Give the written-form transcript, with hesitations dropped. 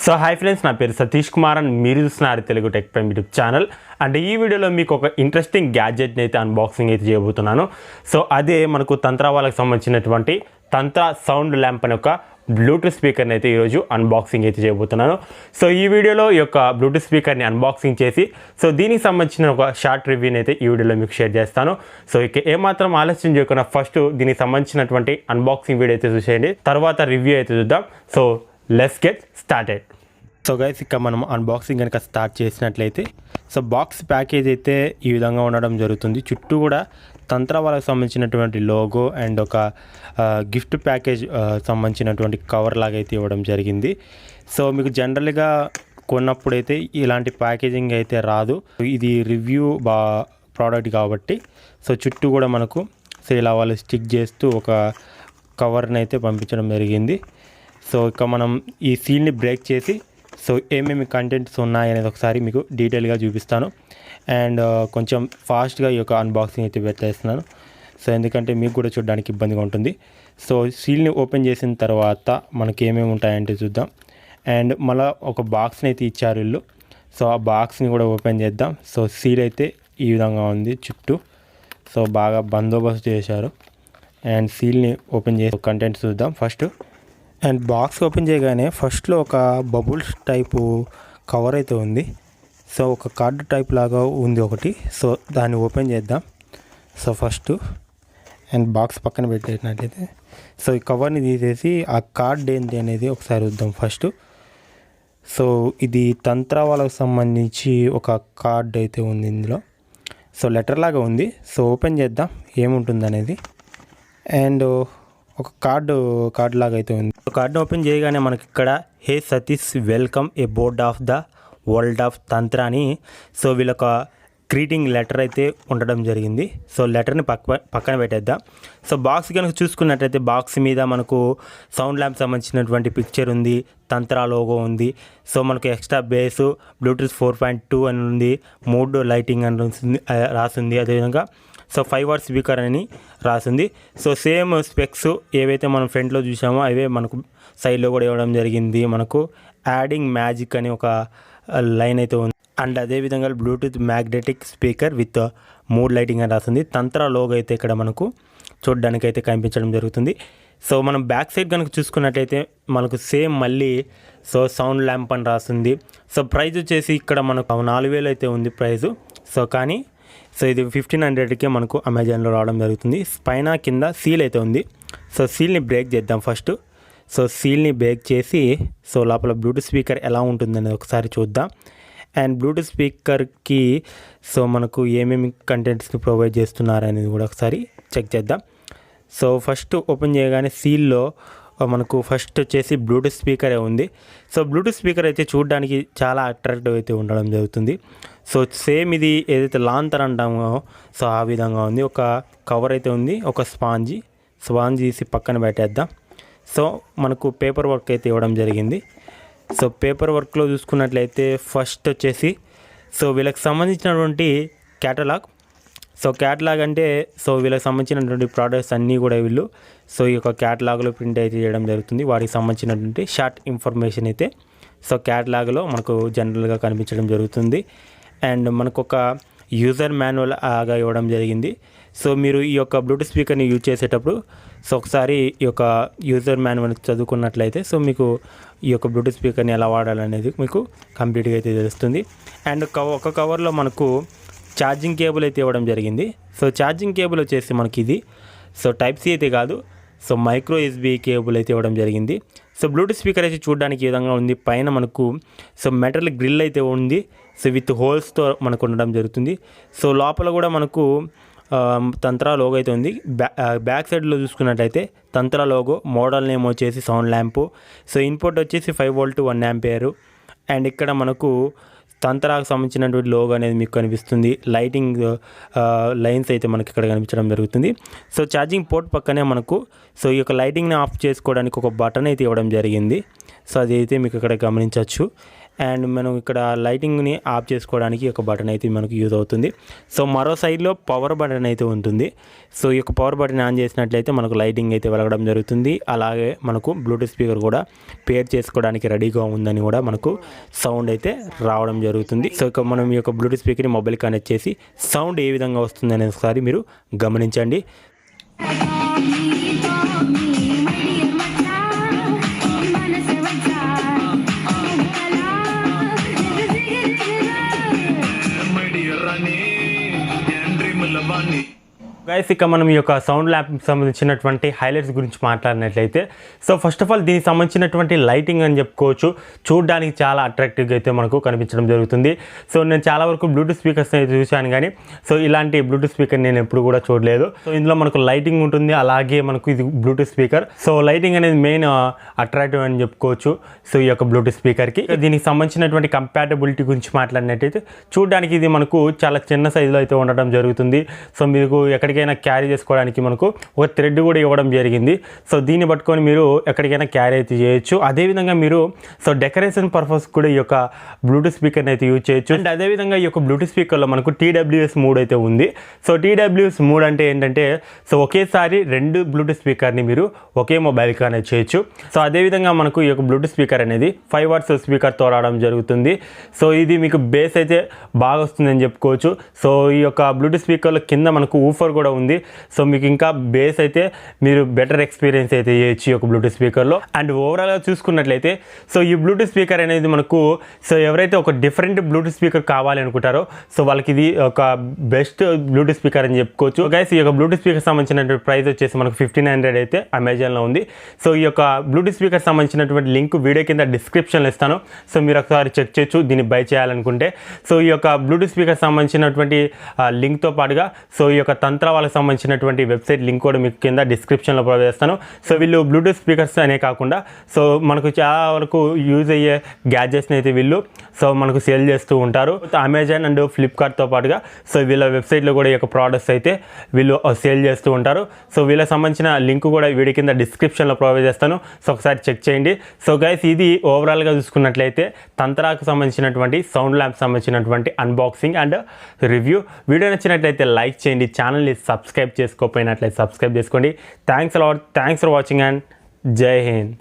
So hi friends, నా పేరు Satish Kumar and మీరు చూస్తున్నారు Telugu tech prime YouTube channel. And ఈ వీడియోలో మీకు ఒక ఇంట్రెస్టింగ్ గ్యాడ్జెట్ని అయితే అన్బాక్సింగ్ అయితే చేయబోతున్నాను. సో అదే మనకు తంత్ర వాళ్ళకి సంబంధించినటువంటి తంత్ర సౌండ్ ల్యాంప్ అనే ఒక బ్లూటూత్ స్పీకర్ని అయితే ఈరోజు అన్బాక్సింగ్ అయితే చేయబోతున్నాను. సో ఈ వీడియోలో ఈ యొక్క బ్లూటూత్ స్పీకర్ని అన్బాక్సింగ్ చేసి సో దీనికి సంబంధించిన ఒక షార్ట్ రివ్యూని అయితే ఈ వీడియోలో మీకు షేర్ చేస్తాను. సో ఇక ఏమాత్రం ఆలస్యం చేయకుండా ఫస్ట్ దీనికి సంబంధించినటువంటి అన్బాక్సింగ్ వీడియో అయితే చూసేయండి, తర్వాత రివ్యూ అయితే చూద్దాం. So let's get started. So guys, ఇక మనం అన్బాక్సింగ్ కనుక స్టార్ట్ చేసినట్లయితే సో బాక్స్ ప్యాకేజ్ అయితే ఈ విధంగా ఉండడం జరుగుతుంది. చుట్టూ కూడా తంత్ర వాళ్ళకి సంబంధించినటువంటి లోగో అండ్ ఒక గిఫ్ట్ ప్యాకేజ్ సంబంధించినటువంటి కవర్ లాగా అయితే ఇవ్వడం జరిగింది. సో మీకు జనరల్గా కొన్నప్పుడైతే ఇలాంటి ప్యాకేజింగ్ అయితే రాదు. ఇది రివ్యూ ప్రోడక్ట్ కాబట్టి సో చుట్టూ కూడా మనకు సో ఇలా వాళ్ళు స్టిక్ చేస్తూ ఒక కవర్ని అయితే పంపించడం జరిగింది. సో ఇక మనం ఈ సీల్ని బ్రేక్ చేసి సో ఏమేమి కంటెంట్స్ ఉన్నాయి అనేది ఒకసారి మీకు డీటెయిల్గా చూపిస్తాను. అండ్ కొంచెం ఫాస్ట్గా ఈ యొక్క అన్బాక్సింగ్ అయితే పెట్టేస్తున్నాను. సో ఎందుకంటే మీకు కూడా చూడడానికి ఇబ్బందిగా ఉంటుంది. సో సీల్ని ఓపెన్ చేసిన తర్వాత మనకి ఏమేమి ఉంటాయంటే చూద్దాం. అండ్ మళ్ళీ ఒక బాక్స్ని అయితే ఇచ్చారు వీళ్ళు. సో ఆ బాక్స్ని కూడా ఓపెన్ చేద్దాం. సో సీల్ అయితే ఈ విధంగా ఉంది చుట్టూ. సో బాగా బందోబస్తు చేశారు. అండ్ సీల్ని ఓపెన్ చేసి కంటెంట్స్ చూద్దాం ఫస్ట్. అండ్ బాక్స్ ఓపెన్ చేయగానే ఫస్ట్లో ఒక బబుల్స్ టైపు కవర్ అయితే ఉంది. సో ఒక కార్డు టైప్ లాగా ఉంది ఒకటి. సో దాన్ని ఓపెన్ చేద్దాం. సో ఫస్ట్ అండ్ బాక్స్ పక్కన పెట్టేసినట్లయితే సో ఈ కవర్ని తీసేసి ఆ కార్డ్ ఏంటి అనేది ఒకసారి చూద్దాం ఫస్ట్. సో ఇది తంత్ర వాళ్ళకి సంబంధించి ఒక కార్డ్ అయితే ఉంది ఇందులో. సో లెటర్ లాగా ఉంది. సో ఓపెన్ చేద్దాం ఏముంటుంది అనేది. అండ్ ఒక కార్డ్ లాగా అయితే ఉంది. కార్డుని ఓపెన్ చేయగానే మనకి ఇక్కడ hey Satish welcome aboard of the world of Tantra అని సో వీళ్ళొక గ్రీటింగ్ లెటర్ అయితే ఉండడం జరిగింది. సో లెటర్ని పక్కన పెట్టేద్దాం. సో బాక్స్ కనుక చూసుకున్నట్లయితే బాక్స్ మీద మనకు సౌండ్ ల్యాంప్ సంబంధించినటువంటి పిక్చర్ ఉంది, తంత్ర లోగో ఉంది. సో మనకు ఎక్స్ట్రా బేసు బ్లూటూత్ 4.2 అని ఉంది, మూడ్ లైటింగ్ అని రాసింది. అదేవిధంగా సో 5 వాట్ స్పీకర్ అని రాసింది. సో సేమ్ స్పెక్స్ ఏవైతే మనం ఫ్రంట్లో చూసామో అవే మనకు సైడ్లో కూడా ఇవ్వడం జరిగింది. మనకు యాడింగ్ మ్యాజిక్ అని ఒక లైన్ అయితే ఉంది. అండ్ అదేవిధంగా Bluetooth magnetic speaker with mood lighting అని రాసింది. తంత్ర లోగో అయితే ఇక్కడ మనకు చూడడానికి అయితే కనిపించడం జరుగుతుంది. సో మనం బ్యాక్ సైడ్ కనుక చూసుకున్నట్లయితే మనకు సేమ్ మళ్ళీ సో సౌండ్ ల్యాంప్ అని రాసింది. సో ప్రైస్ వచ్చేసి ఇక్కడ మనకు 4000 అయితే ఉంది ప్రైజు. సో కానీ సో ఇది 1500కే మనకు అమెజాన్లో రావడం జరుగుతుంది. పైన కింద సీల్ అయితే ఉంది. సో సీల్ని బ్రేక్ చేద్దాం ఫస్ట్. సో సీల్ని బ్రేక్ చేసి సో లోపల బ్లూటూత్ స్పీకర్ ఎలా ఉంటుందనేది ఒకసారి చూద్దాం. అండ్ బ్లూటూత్ స్పీకర్కి సో మనకు ఏమేమి కంటెంట్స్ని ప్రొవైడ్ చేస్తున్నారనేది కూడా ఒకసారి చెక్ చేద్దాం. సో ఫస్ట్ ఓపెన్ చేయగానే సీల్లో మనకు ఫస్ట్ వచ్చేసి బ్లూటూత్ స్పీకరే ఉంది. సో బ్లూటూత్ స్పీకర్ అయితే చూడడానికి చాలా అట్రాక్టివ్ అయితే ఉండడం జరుగుతుంది. సో సేమ్ ఇది ఏదైతే లాంతర్ అంటామో సో ఆ విధంగా ఉంది. ఒక కవర్ అయితే ఉంది, ఒక స్పాంజ్ తీసి పక్కన పెట్టేద్దాం. సో మనకు పేపర్ వర్క్ అయితే ఇవ్వడం జరిగింది. సో పేపర్ వర్క్లో చూసుకున్నట్లయితే ఫస్ట్ వచ్చేసి సో వీళ్ళకి సంబంధించినటువంటి క్యాటలాగ్. సో క్యాటలాగ్ అంటే సో వీళ్ళకి సంబంధించినటువంటి ప్రోడక్ట్స్ అన్నీ కూడా వీళ్ళు సో ఈ యొక్క క్యాటలాగ్లో ప్రింట్ అయితే చేయడం జరుగుతుంది. వాటికి సంబంధించినటువంటి షార్ట్ ఇన్ఫర్మేషన్ అయితే సో క్యాటలాగ్లో మనకు జనరల్గా కనిపించడం జరుగుతుంది. అండ్ మనకు ఒక యూజర్ మాన్యువల్ ఆగా ఇవ్వడం జరిగింది. సో మీరు ఈ యొక్క బ్లూటూత్ స్పీకర్ని యూజ్ చేసేటప్పుడు సో ఒకసారి ఈ యొక్క యూజర్ మాన్యువల్ చదువుకున్నట్లయితే సో మీకు ఈ యొక్క బ్లూటూత్ స్పీకర్ని ఎలా వాడాలనేది మీకు కంప్లీట్గా అయితే తెలుస్తుంది. అండ్ ఒక కవర్లో మనకు ఛార్జింగ్ కేబుల్ అయితే ఇవ్వడం జరిగింది. సో ఛార్జింగ్ కేబుల్ వచ్చేసి మనకి ఇది సో టైప్ సి అయితే కాదు, సో మైక్రో ఎస్బీ కేబుల్ అయితే ఇవ్వడం జరిగింది. సో బ్లూటూత్ స్పీకర్ అయితే చూడడానికి ఈ విధంగా ఉంది. పైన మనకు సో మెటల్ గ్రిల్ అయితే ఉంది. సో విత్ హోల్స్తో మనకు ఉండడం జరుగుతుంది. సో లోపల కూడా మనకు తంత్ర లోగో అయితే ఉంది. బ్యాక్ సైడ్లో చూసుకున్నట్టయితే తంత్ర లోగో, మోడల్ నేమ్ వచ్చేసి సౌండ్ ల్యాంపు. సో ఇన్పుట్ వచ్చేసి 5 వోల్ట్ 1 ఆంపియర్. అండ్ ఇక్కడ మనకు తంత్రాకు సంబంధించినటువంటి లోగో అనేది మీకు కనిపిస్తుంది. లైటింగ్ లైన్స్ అయితే మనకి ఇక్కడ కనిపించడం జరుగుతుంది. సో ఛార్జింగ్ పోర్ట్ పక్కనే మనకు సో ఈ యొక్క లైటింగ్ని ఆఫ్ చేసుకోవడానికి ఒక బటన్ అయితే ఇవ్వడం జరిగింది. సో అది అయితే మీకు ఇక్కడ గమనించవచ్చు. అండ్ మనం ఇక్కడ లైటింగ్ని ఆఫ్ చేసుకోవడానికి ఒక బటన్ అయితే మనకు యూజ్ అవుతుంది. సో మరో సైడ్లో పవర్ బటన్ అయితే ఉంటుంది. సో ఈ యొక్క పవర్ బటన్ ఆన్ చేసినట్లయితే మనకు లైటింగ్ అయితే వెలగడం జరుగుతుంది. అలాగే మనకు బ్లూటూత్ స్పీకర్ కూడా పేర్ చేసుకోవడానికి రెడీగా ఉందని కూడా మనకు సౌండ్ అయితే రావడం జరుగుతుంది. సో ఇక మనం ఈ యొక్క బ్లూటూత్ స్పీకర్ని మొబైల్ కనెక్ట్ చేసి సౌండ్ ఏ విధంగా వస్తుంది అనేది ఒకసారి మీరు గమనించండి. గైస్ ఇక మనం ఈ యొక్క సౌండ్ ల్యాంప్ సంబంధించినటువంటి హైలైట్స్ గురించి మాట్లాడినట్లయితే సో ఫస్ట్ ఆఫ్ ఆల్ దీనికి సంబంధించినటువంటి లైటింగ్ అని చెప్పుకోవచ్చు. చూడడానికి చాలా అట్రాక్టివ్గా అయితే మనకు కనిపించడం జరుగుతుంది. సో నేను చాలా వరకు బ్లూటూత్ స్పీకర్స్ అయితే చూశాను, కానీ సో ఇలాంటి బ్లూటూత్ స్పీకర్ నేను ఎప్పుడు కూడా చూడలేదు. సో ఇందులో మనకు లైటింగ్ ఉంటుంది, అలాగే మనకు ఇది బ్లూటూత్ స్పీకర్. సో లైటింగ్ అనేది మెయిన్ అట్రాక్టివ్ అని చెప్పుకోవచ్చు. సో ఈ యొక్క బ్లూటూత్ స్పీకర్కి దీనికి సంబంధించినటువంటి కంపాటబిలిటీ గురించి మాట్లాడినట్టయితే చూడడానికి ఇది మనకు చాలా చిన్న సైజులో అయితే ఉండడం జరుగుతుంది. సో మీకు ఎక్కడికైనా క్యారీ చేసుకోవడానికి మనకు ఒక థ్రెడ్ కూడా ఇవ్వడం జరిగింది. సో దీన్ని పట్టుకొని మీరు ఎక్కడికైనా క్యారీ అయితే చేయొచ్చు. అదేవిధంగా మీరు సో డెకరేషన్ పర్పస్ కూడా ఈ యొక్క బ్లూటూత్ స్పీకర్ని అయితే యూజ్ చేయొచ్చు. అండ్ అదేవిధంగా ఈ యొక్క బ్లూటూత్ స్పీకర్లో మనకు TWS మోడ్ అయితే ఉంది. సో TWS మోడ్ అంటే ఏంటంటే సో ఒకేసారి 2 బ్లూటూత్ స్పీకర్ని మీరు ఒకే మొబైల్ కనెక్ట్ చేయొచ్చు. సో అదేవిధంగా మనకు ఈ యొక్క బ్లూటూత్ స్పీకర్ అనేది 5 వాట్స్ స్పీకర్తో రావడం జరుగుతుంది. సో ఇది మీకు బేస్ అయితే బాగా వస్తుందని చెప్పుకోవచ్చు. సో ఈ యొక్క బ్లూటూత్ స్పీకర్లో కింద మనకు ఊఫర్ కూడా ఉంది. సో మీకు ఇంకా బేస్ అయితే మీరు బెటర్ ఎక్స్పీరియన్స్ అయితే చేయొచ్చు ఈ యొక్క బ్లూటూత్ స్పీకర్లో. అండ్ ఓవరాల్గా చూసుకున్నట్లయితే సో ఈ బ్లూటూత్ స్పీకర్ అనేది మనకు సో ఎవరైతే ఒక డిఫరెంట్ బ్లూటూత్ స్పీకర్ కావాలి అనుకుంటారో సో వాళ్ళకి ఇది ఒక బెస్ట్ బ్లూటూత్ స్పీకర్ అని చెప్పుకోవచ్చు. గైస్ ఈ యొక్క బ్లూటూత్ స్పీకర్ సంబంధించినటువంటి ప్రైస్ వచ్చేసి మనకు 1500 అయితే అమెజాన్లో ఉంది. సో ఈ యొక్క బ్లూటూత్ స్పీకర్ సంబంధించినటువంటి లింక్ వీడియో కింద డిస్క్రిప్షన్లో ఇస్తాను. సో మీరు ఒకసారి చెక్ చేయొచ్చు దీన్ని బై చేయాలనుకుంటే. సో ఈ యొక్క బ్లూటూత్ స్పీకర్ సంబంధించినటువంటి లింక్తో పాటుగా సో ఈ యొక్క తంత్ర వాళ్ళకి సంబంధించినటువంటి వెబ్సైట్ లింక్ కూడా మీకు కింద డిస్క్రిప్షన్లో ప్రొవైడ్ చేస్తాను. సో వీళ్ళు బ్లూటూత్ స్పీకర్స్ అనే కాకుండా సో మనకు చాలా వరకు యూజ్ అయ్యే గ్యాడ్జెట్స్ని అయితే వీళ్ళు సో మనకు సేల్ చేస్తూ ఉంటారు. అమెజాన్ అండ్ ఫ్లిప్కార్ట్తో పాటుగా సో వీళ్ళ వెబ్సైట్లో కూడా ఈ యొక్క ప్రోడక్ట్స్ అయితే వీళ్ళు సేల్ చేస్తూ ఉంటారు. సో వీళ్ళకి సంబంధించిన లింక్ కూడా వీడియో కింద డిస్క్రిప్షన్లో ప్రొవైడ్ చేస్తాను. సో ఒకసారి చెక్ చేయండి. సో గైస్ ఇది ఓవరాల్గా చూసుకున్నట్లయితే తంత్రాకు సంబంధించినటువంటి సౌండ్ ల్యాంప్ సంబంధించినటువంటి అన్బాక్సింగ్ అండ్ రివ్యూ. వీడియో నచ్చినట్లయితే లైక్ చేయండి, ఛానల్ని సబ్స్క్రైబ్ చేసుకోకపోయినట్లయితే సబ్స్క్రైబ్ చేసుకోండి. థ్యాంక్స్ ఫర్ వాచింగ్ అండ్ జై హింద్.